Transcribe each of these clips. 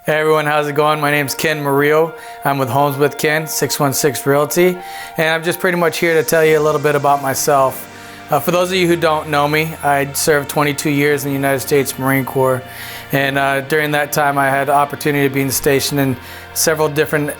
Hey everyone, how's it going? My name's Ken Murillo. I'm with Homes with Ken, 616 Realty, and I'm just pretty much here to tell you a little bit about myself. For those of you who don't know me, I served 22 years in the United States Marine Corps, and during that time I had the opportunity to be stationed in several different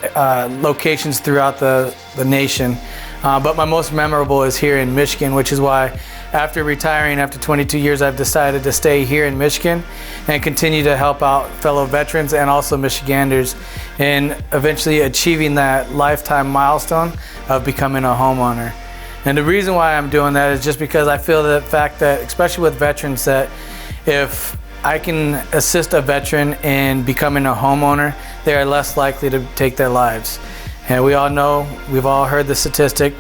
locations throughout the nation. But my most memorable is here in Michigan, which is why after retiring after 22 years, I've decided to stay here in Michigan and continue to help out fellow veterans and also Michiganders in eventually achieving that lifetime milestone of becoming a homeowner. And the reason why I'm doing that is just because I feel the fact that, especially with veterans, that if I can assist a veteran in becoming a homeowner, they are less likely to take their lives. And we all know, we've all heard the statistic,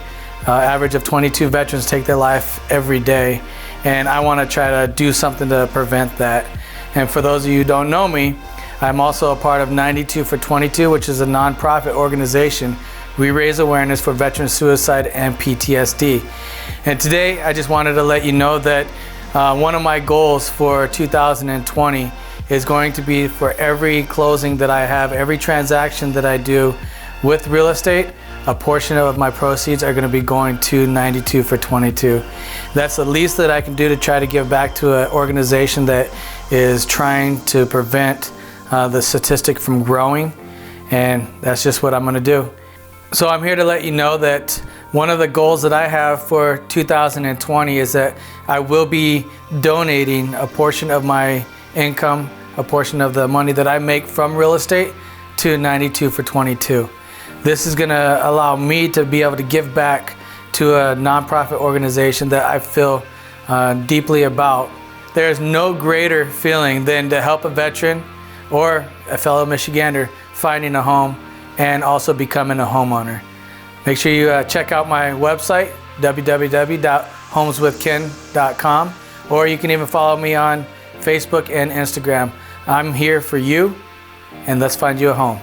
average of 22 veterans take their life every day. And I want to try to do something to prevent that. And for those of you who don't know me, I'm also a part of 92 for 22, which is a nonprofit organization. We raise awareness for veteran suicide and PTSD. And today, I just wanted to let you know that one of my goals for 2020 is going to be for every closing that I have, every transaction that I do with real estate, a portion of my proceeds are going to be going to 92 for 22. That's the least that I can do to try to give back to an organization that is trying to prevent the statistic from growing, and that's just what I'm going to do. So I'm here to let you know that one of the goals that I have for 2020 is that I will be donating a portion of my income, a portion of the money that I make from real estate to 92 for 22. This is going to allow me to be able to give back to a nonprofit organization that I feel deeply about. There is no greater feeling than to help a veteran or a fellow Michigander finding a home and also becoming a homeowner. Make sure you check out my website, www.homeswithken.com, or you can even follow me on Facebook and Instagram. I'm here for you, and let's find you a home.